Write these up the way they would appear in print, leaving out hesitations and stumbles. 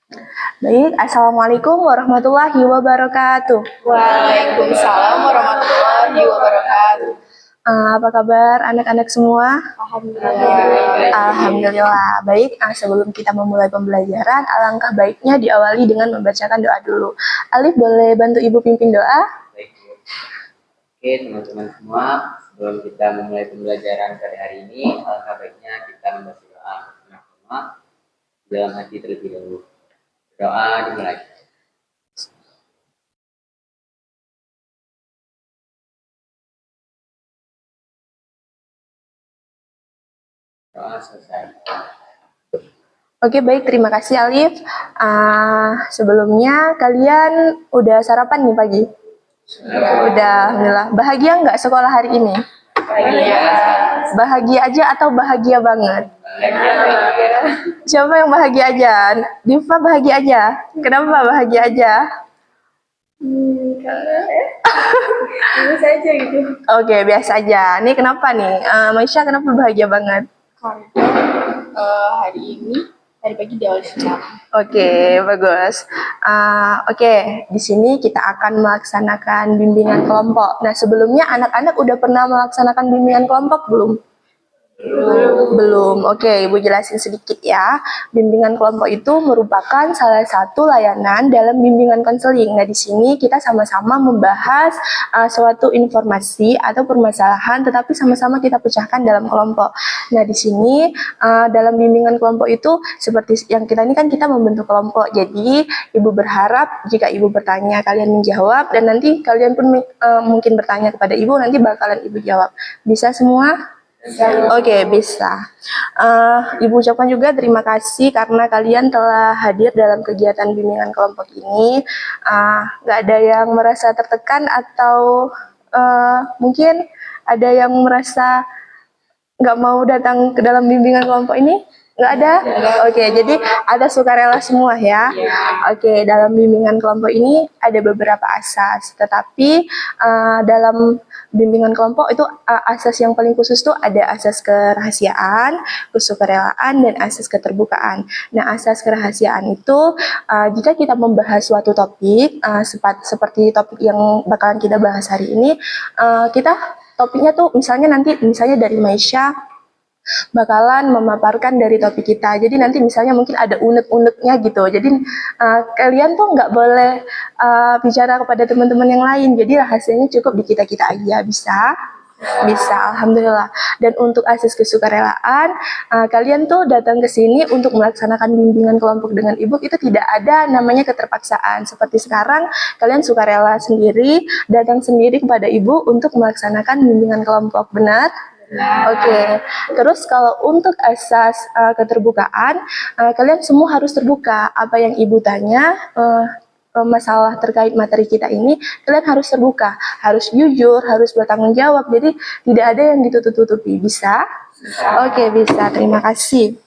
Baik, Assalamualaikum warahmatullahi wabarakatuh. Waalaikumsalam warahmatullahi wabarakatuh. Apa kabar anak-anak semua? Alhamdulillah. Alhamdulillah. Baik, sebelum kita memulai pembelajaran, alangkah baiknya diawali dengan membacakan doa dulu. Alif, boleh bantu Ibu pimpin doa? Baik, Bu. Oke, teman-teman semua, sebelum kita memulai pembelajaran pada hari ini, alangkah baiknya kita membaca doa bersama-sama dalam hati terlebih dahulu. Doa dimulai. Doa selesai. Oke, baik. Terima kasih, Alif. Sebelumnya, kalian udah sarapan nih pagi? Udah, alhamdulillah. Bahagia nggak sekolah hari ini? Bahagia aja atau bahagia banget? Siapa yang bahagia aja? Diva bahagia aja. Kenapa bahagia aja? Ini saja gitu. Oke, biasa aja. Nih kenapa nih? Maisha kenapa bahagia banget? Karena hari ini tadi pagi di awal sekolah. Oke, bagus. Oke, di sini kita akan melaksanakan bimbingan kelompok. Nah, sebelumnya anak-anak udah pernah melaksanakan bimbingan kelompok belum? Belum. Oke, Ibu jelasin sedikit ya. Bimbingan kelompok itu merupakan salah satu layanan dalam bimbingan konseling. Nah, di sini kita sama-sama membahas suatu informasi atau permasalahan, tetapi sama-sama kita pecahkan dalam kelompok. Nah, di sini dalam bimbingan kelompok itu seperti yang kita ini kan kita membentuk kelompok. Jadi, Ibu berharap jika Ibu bertanya, kalian menjawab, dan nanti kalian pun mungkin bertanya kepada Ibu, nanti bakalan Ibu jawab. Bisa semua? Oke, bisa. Ibu ucapkan juga terima kasih karena kalian telah hadir dalam kegiatan bimbingan kelompok ini. Nggak ada yang merasa tertekan atau mungkin ada yang merasa nggak mau datang ke dalam bimbingan kelompok ini? Nggak ada? Oke, jadi ada sukarela semua ya. Oke, dalam bimbingan kelompok ini ada beberapa asas, tetapi dalam bimbingan kelompok itu asas yang paling khusus tuh ada asas kerahasiaan, kesukarelaan, dan asas keterbukaan. Nah, asas kerahasiaan itu jika kita membahas suatu topik seperti topik yang bakalan kita bahas hari ini, kita topiknya tuh misalnya dari Maisha bakalan memaparkan dari topik kita. Jadi nanti misalnya mungkin ada unek-uneknya gitu. Jadi kalian tuh nggak boleh bicara kepada teman-teman yang lain. Jadi rahasianya cukup di kita-kita aja. Bisa? Bisa, alhamdulillah. Dan untuk asas kesukarelaan, kalian tuh datang ke sini untuk melaksanakan bimbingan kelompok dengan Ibu, itu tidak ada namanya keterpaksaan. Seperti sekarang, kalian sukarela sendiri, datang sendiri kepada Ibu untuk melaksanakan bimbingan kelompok. Benar? Oke. Terus kalau untuk asas keterbukaan, kalian semua harus terbuka. Apa yang Ibu tanya, masalah terkait materi kita ini, kalian harus terbuka, harus jujur, harus bertanggung jawab. Jadi tidak ada yang ditutup-tutupi. Bisa? Oke, bisa. Terima kasih.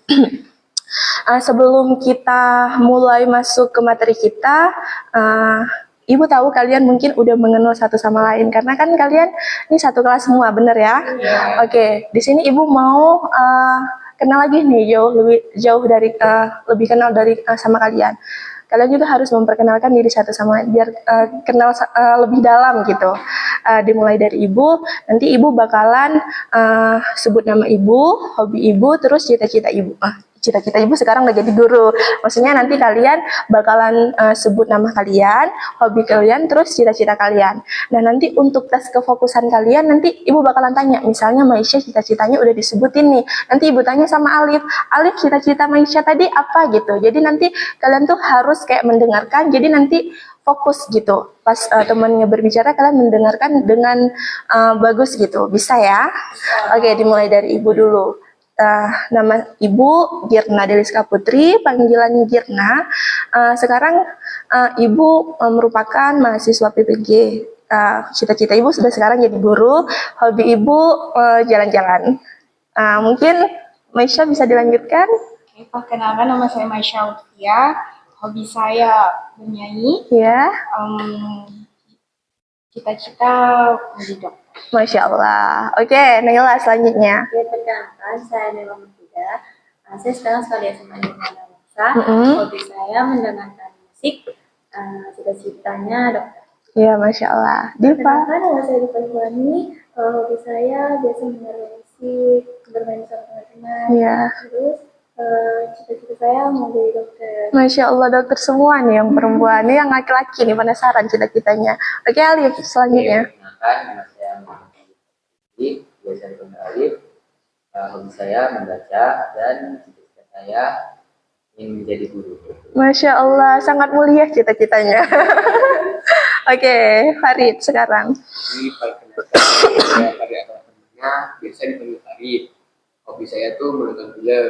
Sebelum kita mulai masuk ke materi kita, Ibu tahu kalian mungkin udah mengenal satu sama lain karena kan kalian ini satu kelas semua, bener ya? Oke, di sini Ibu mau kenal lagi nih lebih kenal dari sama kalian. Kalian juga harus memperkenalkan diri satu sama lain biar kenal lebih dalam gitu. Dimulai dari Ibu, nanti Ibu bakalan sebut nama Ibu, hobi Ibu, terus cita-cita Ibu. Cita-cita Ibu sekarang udah jadi guru. Maksudnya nanti kalian bakalan sebut nama kalian, hobi kalian, terus cita-cita kalian. Nah, nanti untuk tes kefokusan kalian, nanti Ibu bakalan tanya. Misalnya Maisha cita-citanya udah disebutin nih. Nanti Ibu tanya sama Alif, Alif cita-cita Maisha tadi apa gitu. Jadi nanti kalian tuh harus kayak mendengarkan. Jadi nanti fokus gitu. Pas temannya berbicara, kalian mendengarkan dengan bagus gitu. Bisa ya? Oke, dimulai dari Ibu dulu. Nama Ibu Girna Deliska Putri, panggilannya Girna. Sekarang Ibu merupakan mahasiswa PPG. Cita-cita Ibu sudah sekarang jadi guru, hobi Ibu jalan-jalan. Mungkin Maisha bisa dilanjutkan? Oke, perkenalkan nama saya Maisha Lutfia. Hobi saya bernyanyi. Ya. Cita-cita menjadi dokter. Masya Allah. Oke, Naila selanjutnya. Oke, perkenalkan saya Naila Mufida. Saya sekarang sekali SMA di Manado. bahasa. Mm-mm. Hobi saya mendengarkan musik. Cita-citanya dokter. Ya, Masya Allah. Diva? Perkenalkan, nama saya Diva Iwani. Hobi saya biasa mendengar musik, bermain sama teman-teman. Iya. Terus cita-cita saya mau jadi dokter. Masya Allah, dokter semua nih yang perempuan. Nih yang laki-laki nih penasaran cita-citanya. Oke, Alif, selanjutnya. Perkenalkan, nama saya Muhammad Alif, biasa dipanggil Alif. Hobi saya membaca dan cita-cita saya ingin menjadi guru. Masya Allah, sangat mulia cita-citanya. Oke, Farid sekarang. Ini perkenalkan saya Farid Akramnya, biasa dipanggil Farid. Hobi saya tuh menonton film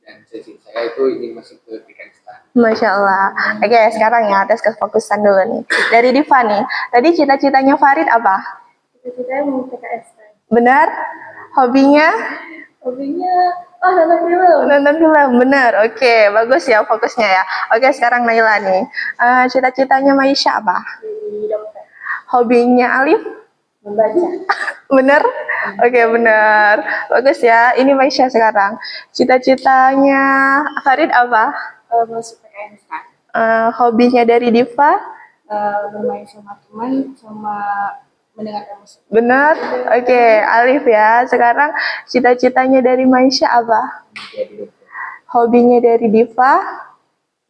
dan cita-cita saya itu ingin masuk ke Afghanistan. Masya Allah. Oke, sekarang ya tes kefokusan dulu nih. Dari Diva nih. Tadi cita-citanya Farid apa? Cita-citanya mau PKS. Benar? Hobinya? Hobinya, nonton film. Nonton film, benar. Oke, bagus ya fokusnya ya. Oke, sekarang Naila nih. Cita-citanya Maisha apa? Jadi dokter. Hobinya Alif? Membaca. Bener? Oke, bener. Bagus ya. Ini Maisha sekarang. Cita-citanya Farid apa? Masuk PKS. Hobinya dari Diva? Bermain sama teman, sama mendengarkan musik. Bener? Oke, Alif ya. Sekarang cita-citanya dari Maisha apa? Menjadi dokter. Hobinya dari Diva?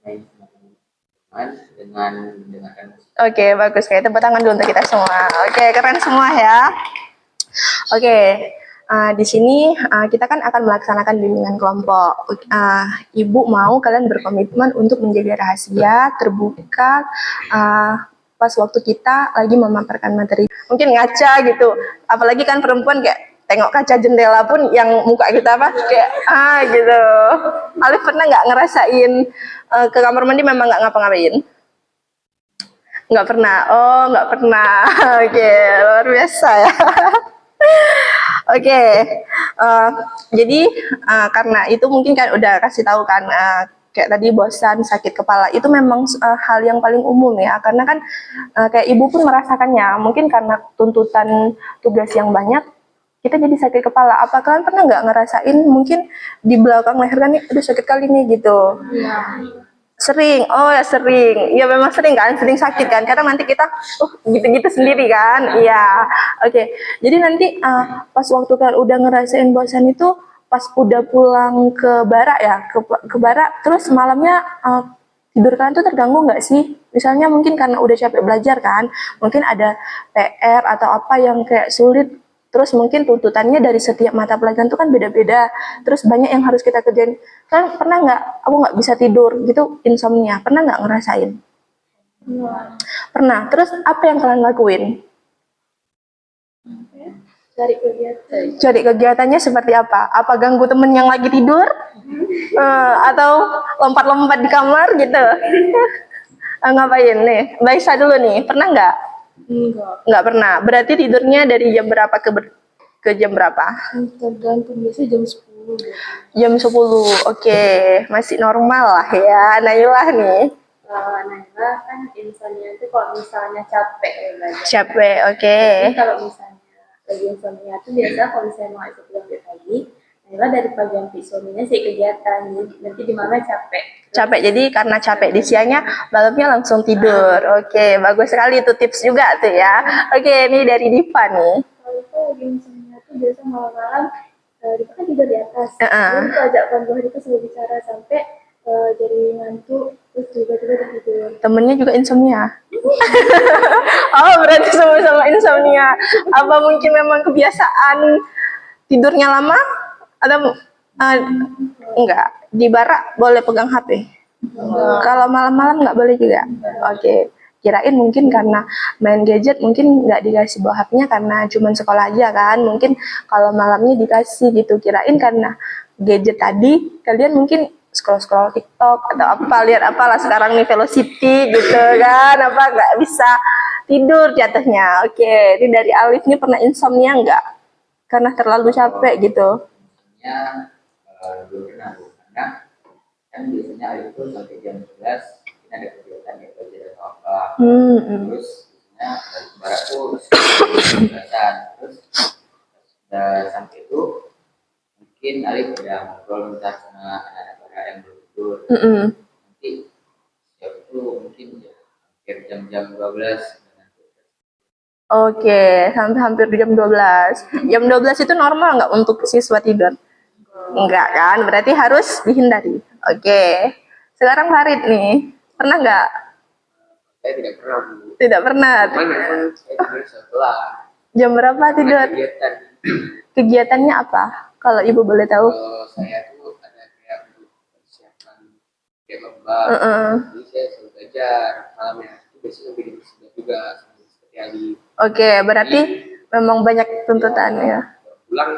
Main sama teman dengan mendengarkan musik. Oke, bagus. Kayak tepuk tangan dulu untuk kita semua. Oke, keren semua ya. Oke, di sini kita kan akan melaksanakan bimbingan kelompok. Ibu mau kalian berkomitmen untuk menjaga rahasia, terbuka, pas waktu kita lagi memaparkan materi. Mungkin ngaca gitu, apalagi kan perempuan kayak tengok kaca jendela pun yang muka kita apa kayak gitu. Alif pernah nggak ngerasain ke kamar mandi memang nggak ngapa-ngapain? Nggak pernah. Oh, nggak pernah. Oke, luar biasa ya. Oke, jadi karena itu mungkin kan udah kasih tahu kan kayak tadi bosan, sakit kepala itu memang hal yang paling umum ya, karena kan kayak ibu pun merasakannya. Mungkin karena tuntutan tugas yang banyak, kita jadi sakit kepala. Apa kalian pernah nggak ngerasain mungkin di belakang leher kan nih, aduh sakit kali nih gitu? Sering, oh ya sering, ya memang sering kan, sering sakit kan, karena nanti kita gitu-gitu sendiri kan, iya, oke. Jadi nanti pas waktu kalian udah ngerasain bosan itu, pas udah pulang ke Bara ya, ke Bara, terus malamnya tidur kalian tuh terganggu nggak sih? Misalnya mungkin karena udah capek belajar kan, mungkin ada PR atau apa yang kayak sulit. Terus mungkin tuntutannya dari setiap mata pelajaran itu kan beda-beda. Terus banyak yang harus kita kerjain. Kan pernah nggak, aku nggak bisa tidur gitu, insomnia. Pernah nggak ngerasain? Pernah. Terus apa yang kalian lakuin? Cari kegiatan. Cari kegiatannya seperti apa? Apa ganggu temen yang lagi tidur? Atau lompat-lompat di kamar gitu? Ngapain nih? Baisa dulu nih, pernah nggak? Nggak pernah. Berarti tidurnya dari jam berapa ke jam berapa? Tergantung, biasanya jam 10. Jam 10. Oke, masih normal lah ya. Nailah nih. Naila kan insomnia itu kalau misalnya capek ya belajar. Capek, oke. Jadi kalau misalnya lagi insomnia itu biasa kalau misalnya mau ikut lanjut lagi, Naila dari pagi sampai insomnia sih kegiatan. Nanti di mana capek. Capek, jadi karena capek di siangnya, malamnya langsung tidur. Oke, bagus sekali itu tips juga tuh ya. Oke, ini dari Diva nih. Kalau itu lagi insomnia tuh biasa malam-malam Diva kan tidur di atas. Heeh. Jadi kita ajak kawan itu selalu bicara sampai jadi ngantuk, terus tiba-tiba udah tidur. Temennya juga insomnia. Oh, berarti sama-sama insomnia. Apa mungkin memang kebiasaan tidurnya lama? Atau enggak? Di Bara boleh pegang HP? Kalau malam-malam nggak boleh juga? Oke. Kirain mungkin karena main gadget mungkin nggak dikasih bawa HP-nya karena cuman sekolah aja kan. Mungkin kalau malamnya dikasih gitu. Kirain karena gadget tadi kalian mungkin scroll-scroll TikTok atau apa, lihat apalah sekarang nih Velocity gitu kan, apa nggak bisa tidur jatuhnya. Oke, ini dari Alif nih pernah insomnia nggak? Karena terlalu capek gitu. Biasanya belum pernah Bu. Karena kan biasanya hari itu sampai jam 11 kita ada kegiatan ya belajar atau apa. Terus biasanya dari barat tuh belasan. Terus udah sampai itu mungkin Alif udah ngobrol bentar sama anak-anak barat yang belum tidur. Mm-mm. Nanti siap itu mungkin ya hampir jam-jam 12. Oke, sampai hampir jam 12. Jam 12 itu normal nggak untuk siswa tidur? Enggak kan? Berarti harus dihindari. Oke. Sekarang Farid nih, pernah nggak? Saya tidak pernah, Bu. Tidak pernah. Cuman memang saya tidur setelah Jam berapa tidur? kegiatan. Kegiatannya apa? Kalau ibu boleh tahu. Kalau saya tuh ada kayak untuk persiapan kayak lomba. Heeh. Jadi saya selalu belajar malamnya. Itu biasanya lebih dari sebelah juga seperti hari. Oke, berarti memang banyak tuntutan ya. Pulang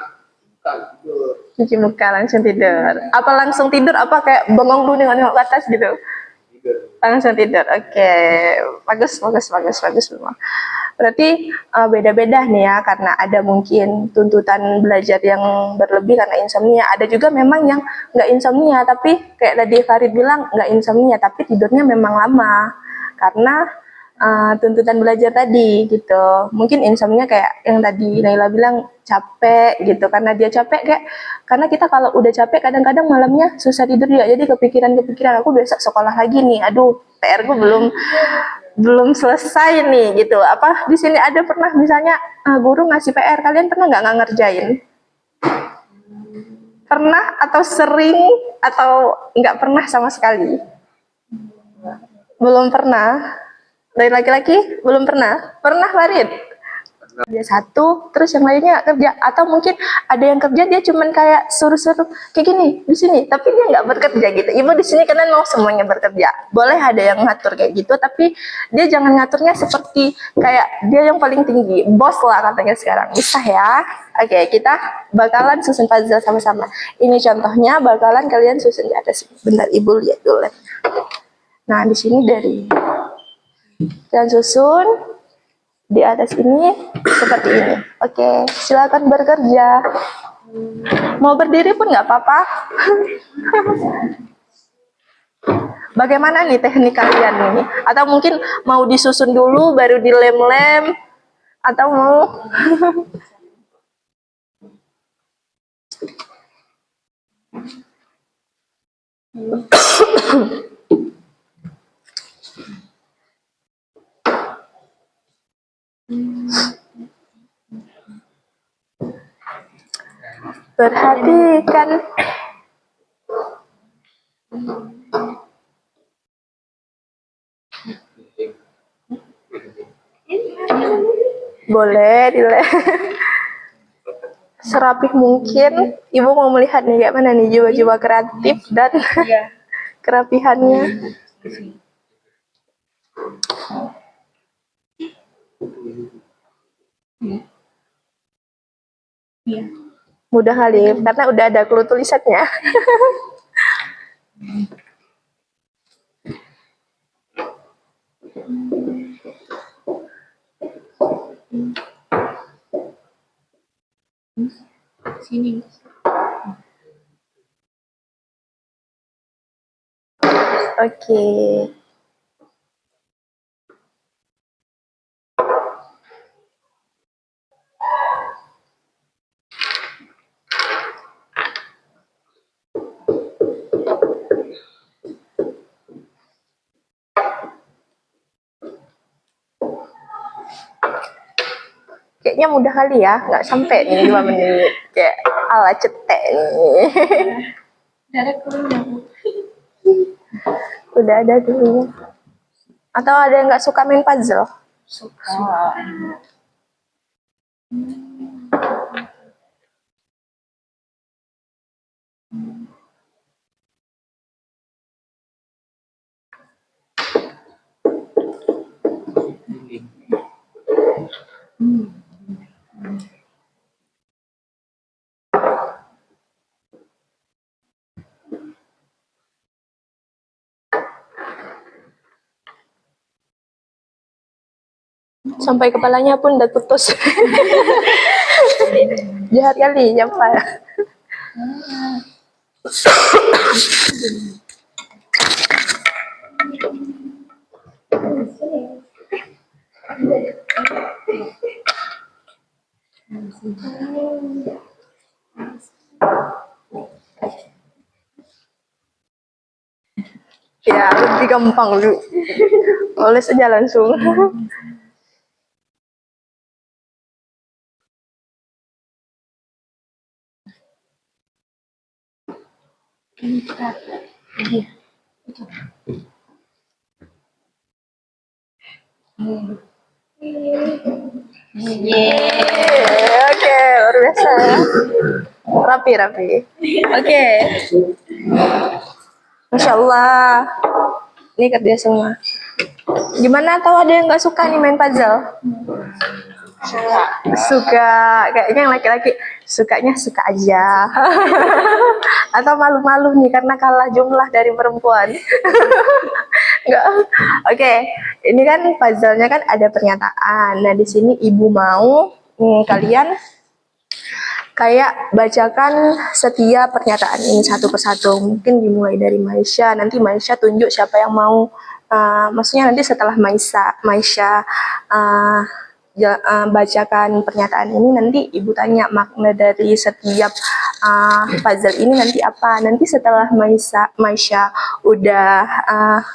buka tidur. Cuci muka langsung tidur. Apa langsung tidur? Apa kayak bengong dulu nengok ke atas gitu? Tidur. Langsung tidur. Oke, bagus memang. Berarti beda-beda nih ya, karena ada mungkin tuntutan belajar yang berlebih karena insomnia. Ada juga memang yang nggak insomnia, tapi kayak tadi Farid bilang nggak insomnia, tapi tidurnya memang lama karena tuntutan belajar tadi gitu. Mungkin insomnia kayak yang tadi Naila bilang capek gitu, karena dia capek kayak karena kita kalau udah capek kadang-kadang malamnya susah tidur ya, jadi kepikiran aku besok sekolah lagi nih, aduh PR gue belum selesai nih gitu. Apa di sini ada pernah misalnya guru ngasih PR, kalian pernah nggak ngerjain? Pernah atau sering atau nggak pernah sama sekali? Belum pernah. Dari laki-laki belum pernah. Pernah Farid? Dia satu, terus yang lainnya nggak kerja, atau mungkin ada yang kerja dia cuman kayak suruh-suruh kayak gini di sini, tapi dia nggak bekerja gitu. Ibu di sini kalian mau semuanya bekerja, boleh ada yang ngatur kayak gitu, tapi dia jangan ngaturnya seperti kayak dia yang paling tinggi, bos lah katanya sekarang. Bisa ya? Oke, kita bakalan susun puzzle sama-sama. Ini contohnya, bakalan kalian susun di atas. Bentar, ibu lihat dulu. Nah, di sini dari kalian susun di atas ini seperti ini. Oke, silakan bekerja. Mau berdiri pun nggak apa-apa. Bagaimana nih teknik kalian ini? Atau mungkin mau disusun dulu baru dilem-lem? Atau mau? Perhatikan. Boleh dilihat. Serapih mungkin. Ibu mau melihat nih kayak mana nih jiwa-jiwa kreatif dan kerapihannya. Mudah kali karena udah ada clue tulisannya. Sini. Oke. Kayaknya mudah kali ya, nggak sampai nih 2 menit. Kayak ala cetek nih. Udah ada clue-nya, Bu. Udah ada dulu. Atau ada yang nggak suka main puzzle? Suka. Sampai kepalanya pun udah putus. Jahat kali, nyampe. gampang lu. Oles aja langsung. Oke, luar biasa. Rapi. Oke. Masya Allah. Ini kerja semua. Gimana, tahu ada yang nggak suka nih main puzzle? Suka. Kayaknya yang laki-laki sukanya suka aja. Atau malu-malu nih karena kalah jumlah dari perempuan. Enggak. Oke, ini kan puzzle-nya kan ada pernyataan. Nah, di sini ibu mau kalian kayak bacakan setiap pernyataan ini satu persatu. Mungkin dimulai dari Maisha. Nanti Maisha tunjuk siapa yang mau. Maksudnya nanti setelah Maisha bacakan pernyataan ini, nanti ibu tanya makna dari setiap puzzle ini nanti apa. Nanti setelah Maisha udah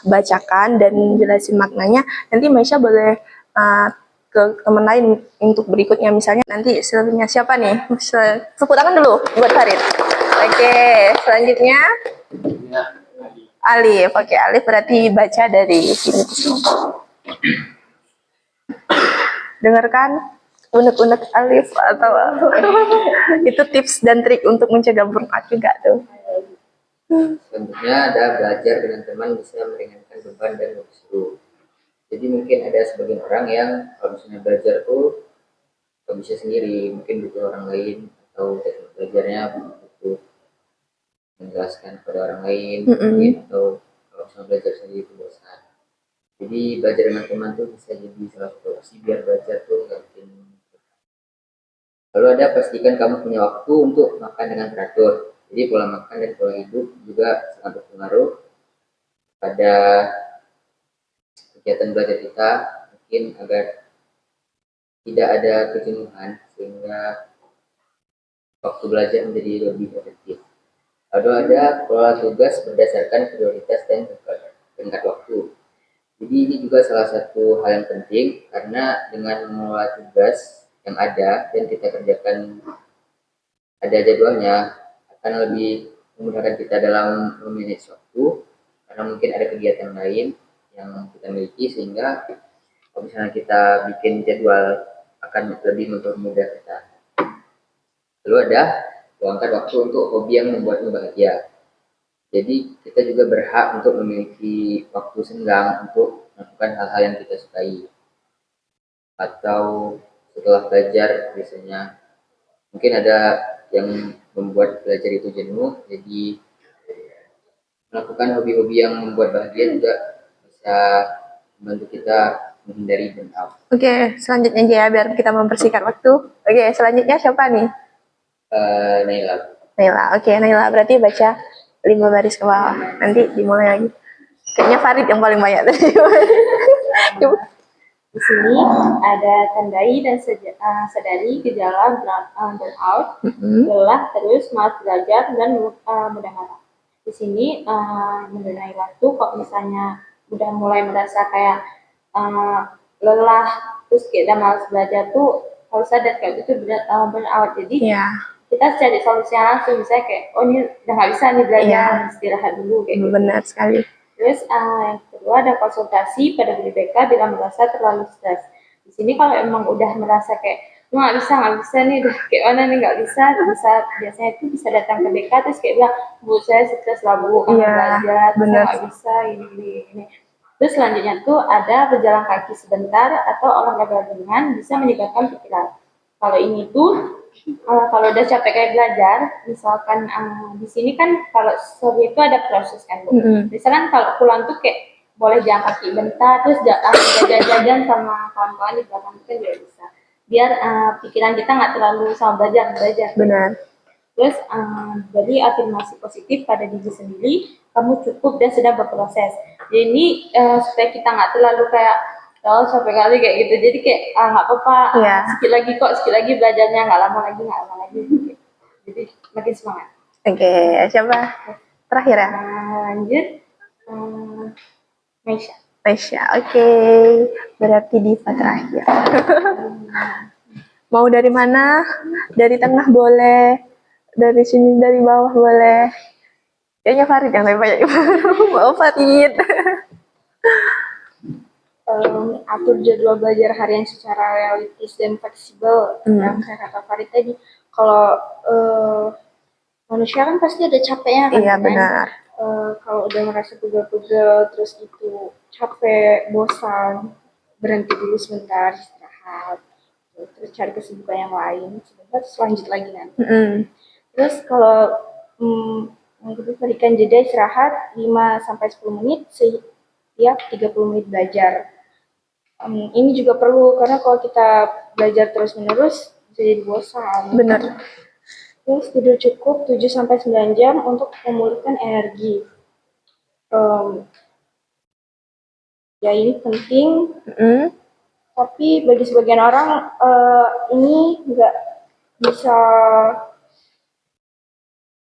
bacakan dan jelasin maknanya, nanti Maisha boleh ke teman lain untuk berikutnya. Misalnya nanti selanjutnya siapa nih? Tepuk tangan dulu buat Farid. Oke, selanjutnya Alif. Oke, Alif berarti baca dari sini. Dengarkan unek-unek Alif atau itu tips dan trik untuk mencegah burnout juga tuh. Selanjutnya ada belajar dengan teman bisa meringankan beban dan lebih seru. Jadi mungkin ada sebagian orang yang kalau misalnya belajar tuh nggak bisa sendiri, mungkin butuh orang lain, atau teknik belajarnya butuh menjelaskan kepada orang lain, mungkin, atau kalau misalnya belajar sendiri itu bosan. Jadi belajar dengan teman tuh bisa jadi salah satu opsi biar belajar tuh nggak bikin. Lalu ada pastikan kamu punya waktu untuk makan dengan teratur. Jadi pola makan dan pola hidup juga sangat berpengaruh pada kegiatan belajar kita, mungkin agar tidak ada kejenuhan sehingga waktu belajar menjadi lebih efektif. Lalu ada pola tugas berdasarkan prioritas dan tenggat waktu. Jadi ini juga salah satu hal yang penting karena dengan mengelola tugas yang ada dan kita kerjakan ada jadwalnya akan lebih memudahkan kita dalam memanage waktu karena mungkin ada kegiatan lain yang kita miliki sehingga kalau misalnya kita bikin jadwal akan lebih mempermudah kita. Lalu ada luangkan waktu untuk hobi yang membuatmu bahagia. Jadi kita juga berhak untuk memiliki waktu senggang untuk melakukan hal-hal yang kita sukai. Atau setelah belajar biasanya mungkin ada yang membuat belajar itu jenuh, jadi melakukan hobi-hobi yang membuat bahagia juga bisa membantu kita menghindari burnout. Oke, selanjutnya aja ya biar kita mempersingkat waktu. Oke, selanjutnya siapa nih? Naila. Oke, Naila berarti baca 5 baris ke bawah. Nanti dimulai lagi. Kayaknya Farid yang paling banyak tadi. Di sini ada tandai dan sadari gejala burnout, lelah terus, malas belajar dan mudah marah. Di sini menurut Naila tuh kalau misalnya udah mulai merasa kayak lelah terus kayak udah malas belajar tuh harus sadar kayak itu burnout. Jadi kita cari solusinya langsung, misalnya kayak oh ini udah nggak bisa nih belajar, istirahat dulu kayak gitu. Benar sekali. Terus yang kedua ada konsultasi pada guru BK bila merasa terlalu stres. Di sini kalau emang udah merasa kayak nggak bisa nih, udah kayak mana nih nggak bisa biasanya itu bisa datang ke BK terus kayak bilang bu saya stres lah bu karena belajar, nggak bisa ini. Terus selanjutnya tuh ada berjalan kaki sebentar atau olahraga ringan bisa menyegarkan pikiran. Kalau ini tuh kalau udah capek kayak belajar, misalkan di sini kan kalau sore itu ada proses kan bu. Misalkan kalau pulang tuh kayak boleh jalan kaki bentar, terus jajan sama kawan-kawan di belakang kan juga bisa. Biar pikiran kita nggak terlalu sama belajar. Benar. Terus jadi afirmasi positif pada diri sendiri, kamu cukup dan sedang berproses. Jadi ini supaya kita nggak terlalu kayak sampai kali kayak gitu, jadi kayak nggak apa-apa, sedikit lagi belajarnya, nggak lama lagi, jadi makin semangat. Oke, siapa terakhir ya? Lanjut, Maisha. Maisha, oke. Berarti Diva terakhir. Mau dari mana? Dari tengah boleh. Dari sini, dari bawah boleh. Kayaknya Farid yang lebih banyak. Mau Farid. Atur jadwal belajar harian secara realistis dan fleksibel. Yang saya kata Farid tadi, kalau manusia kan pasti ada capeknya kan. Iya, kan? benar. Kalau udah merasa pegel-pegel, terus itu capek, bosan, berhenti dulu sebentar, istirahat, terus cari kesibukan yang lain, sebentar terus lanjut lagi nanti. Terus kalau yang kedua berikan jeda istirahat 5-10 menit setiap 30 menit belajar. Ini juga perlu karena kalau kita belajar terus-menerus bisa jadi bosan. Benar. Terus tidur cukup 7-9 jam untuk memulihkan energi. Ya ini penting, tapi bagi sebagian orang ini nggak bisa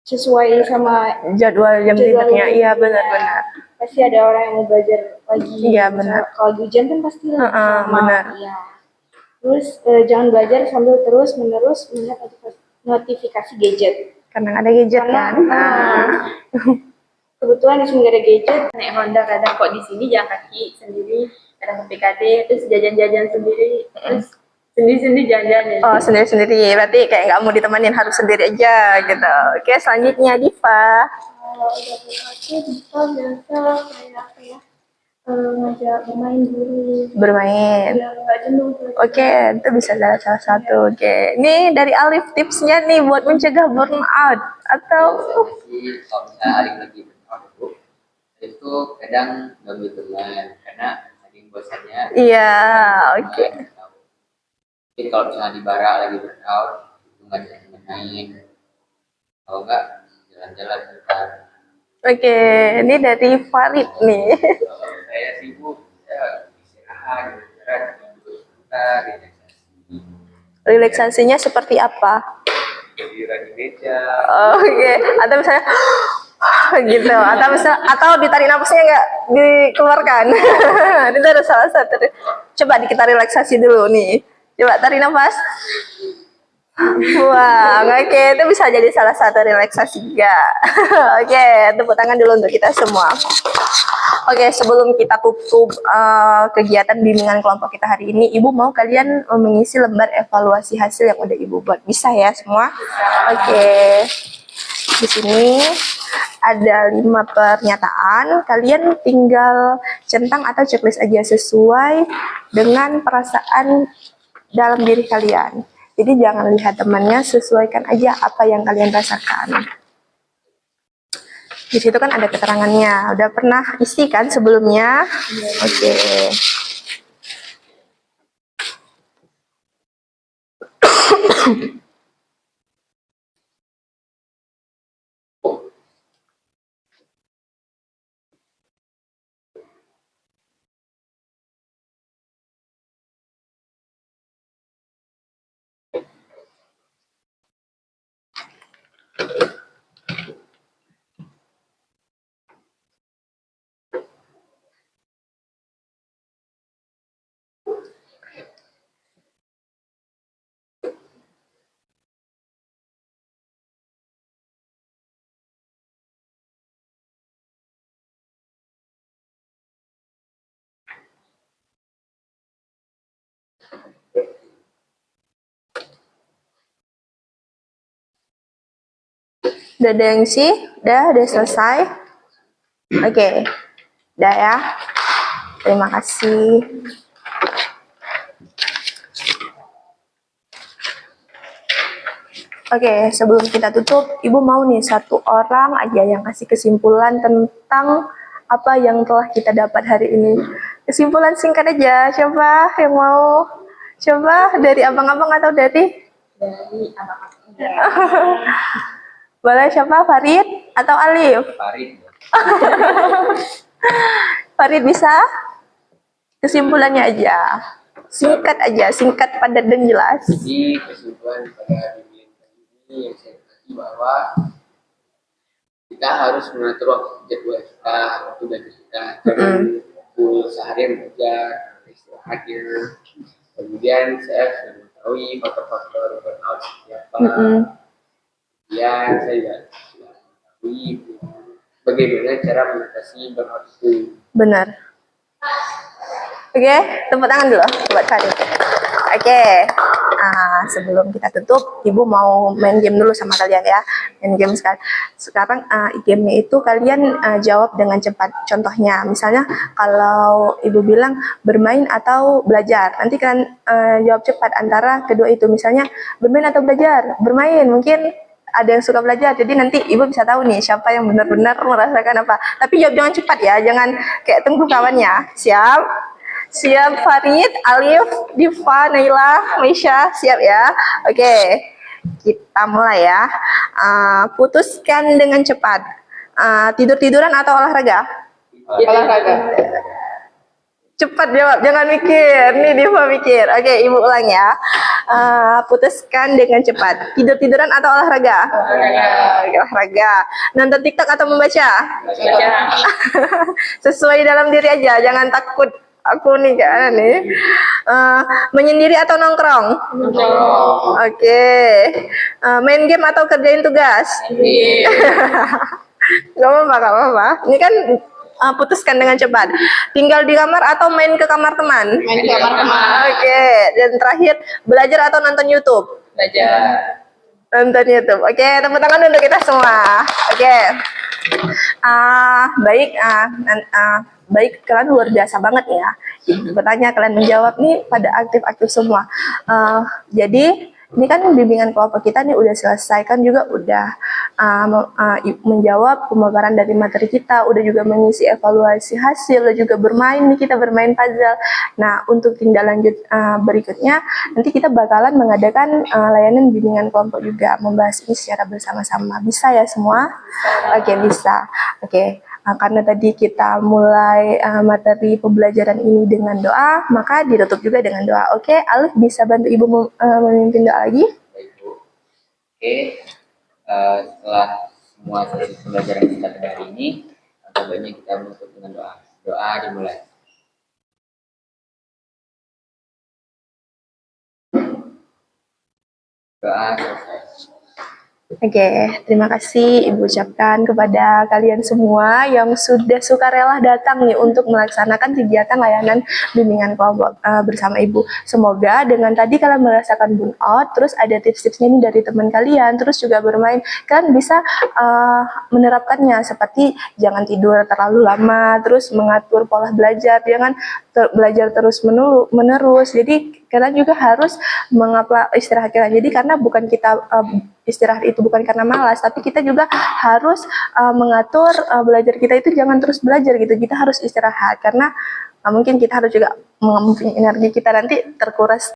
sesuai sama Jadwal jam tidurnya. Iya, benar-benar. Pasti ada orang yang mau belajar lagi. Iya, benar. Kalau di ujian kan pasti sama. Benar. Iya. Terus jangan belajar sambil terus-menerus melihat notifikasi gadget. Karena ada gadget kan. Kebetulan di sini nggak ada gadget, naik Honda kadang kok di sini jalan kaki sendiri, kadang ke PKD, terus jajan-jajan sendiri, terus sendiri-sendiri jajan. Oh, sendiri-sendiri. Berarti kayak nggak mau ditemenin, harus sendiri aja gitu. Oke, selanjutnya Diva. Kalau udah PKD, Diva biasa kayak apa ya, ngajak bermain dulu. Bermain. Biar nggak jenuh. Oke, itu bisa salah satu. Oke, ini dari Alif tipsnya nih buat mencegah burnout atau Jadi kalau misalnya Arif lagi burnout itu kadang ganggu teman karena saking bosannya. Iya, oke. Jadi kalau misalnya di bara lagi burnout itu ngajak teman main, kalau enggak jalan-jalan bentar. Oke, ini dari Farid nih. Kalau saya sibuk ya istirahat, tidur sebentar, Relaksasinya seperti apa? tiduran di meja. Oke, atau misalnya gitu, atau ditarik napasnya nggak dikeluarkan. Itu ada salah satu. Coba kita relaksasi dulu nih. Coba tarik nafas. Wah, oke, itu bisa jadi salah satu relaksasi juga. Oke, tepuk tangan dulu untuk kita semua. Oke, sebelum kita tutup kegiatan bimbingan kelompok kita hari ini, Ibu mau kalian mengisi lembar evaluasi hasil yang udah Ibu buat. Bisa ya semua? Oke. Di sini ada 5 pernyataan. Kalian tinggal centang atau checklist aja sesuai dengan perasaan dalam diri kalian. Jadi jangan lihat temannya, sesuaikan aja apa yang kalian rasakan. Di situ kan ada keterangannya. Udah pernah isi kan sebelumnya? Oke. Udah ada yang isi? Udah selesai? Oke. Udah ya. Terima kasih. Oke, sebelum kita tutup, Ibu mau nih 1 orang aja yang kasih kesimpulan tentang apa yang telah kita dapat hari ini. Kesimpulan singkat aja. Siapa yang mau? Coba dari abang-abang atau dari? Dari abang-abang. Boleh siapa? Farid atau Alif? Farid. Farid bisa? Kesimpulannya aja. Singkat aja, singkat, padat, dan jelas. Jadi kesimpulan pada bimbingan ini yang saya katakan bahwa kita harus mengatur waktu jadwal kita, waktu belajar kita. Jangan full seharian belajar, istirahatnya. Kemudian saya sudah mengetahui faktor-faktor burnout seperti apa. Kemudian saya juga sudah mengetahui bagaimana cara mengatasi burnout itu. Benar. Oke, tepuk tangan dulu buat Farid. Oke, sebelum kita tutup, Ibu mau main game dulu sama kalian ya. Main game sekarang. Sekarang gamenya itu kalian jawab dengan cepat. Contohnya, misalnya kalau Ibu bilang bermain atau belajar, nanti kalian jawab cepat antara kedua itu. Misalnya bermain atau belajar, bermain mungkin. Ada yang suka belajar, jadi nanti Ibu bisa tahu nih siapa yang benar-benar merasakan apa. Tapi jawab jangan cepat ya, jangan kayak tunggu kawannya. Siap? Siap Farid, Alif, Diva, Naila, Maisha, siap ya? Oke, kita mulai ya. Putuskan dengan cepat. Tidur-tiduran atau olahraga? Olahraga. Cepat jawab, jangan mikir. Nih Diva mikir. Oke, Ibu ulang ya. Putuskan dengan cepat. Tidur-tiduran atau olahraga? Olahraga. Nonton TikTok atau membaca? Sesuai dalam diri aja, jangan takut. Aku nih kan nih. Menyendiri atau nongkrong? Oke. Main game atau kerjain tugas? Gak apa-apa. Ini kan putuskan dengan cepat. Tinggal di kamar atau main ke kamar teman? Main ke kamar teman. Oke. Dan terakhir, belajar atau nonton YouTube? Belajar. Nonton YouTube. Oke, tepuk tangan untuk kita semua. Oke. Baik, kalian luar biasa banget ya. Bertanya, kalian menjawab nih pada aktif-aktif semua. Jadi ini kan bimbingan kelompok kita nih udah selesai, kan juga udah menjawab pemaparan dari materi kita, udah juga mengisi evaluasi hasil, udah juga bermain nih, kita bermain puzzle. Nah, untuk tindak lanjut berikutnya, nanti kita bakalan mengadakan layanan bimbingan kelompok juga, membahas ini secara bersama-sama. Bisa ya semua? Oke, bisa. Oke. Karena tadi kita mulai materi pembelajaran ini dengan doa, maka ditutup juga dengan doa. Oke, Alif bisa bantu Ibu memimpin doa lagi? Baik, Bu. Oke, setelah semua sesi pembelajaran kita pada hari ini, baiknya kita menutup dengan doa. Doa dimulai. Doa selesai. Oke, terima kasih Ibu ucapkan kepada kalian semua yang sudah sukarela datang nih untuk melaksanakan kegiatan layanan bimbingan kelompok bersama Ibu. Semoga dengan tadi kalian merasakan burnout, terus ada tips-tipsnya nih dari teman kalian, terus juga bermain, kalian bisa menerapkannya seperti jangan tidur terlalu lama, terus mengatur pola belajar, jangan belajar terus menerus. Jadi kalian juga harus mengapa istirahat kalian. Jadi karena bukan kita istirahat itu bukan karena malas, tapi kita juga harus mengatur belajar kita itu jangan terus belajar gitu. Kita harus istirahat karena mungkin kita harus juga mempunyai energi kita nanti terkuras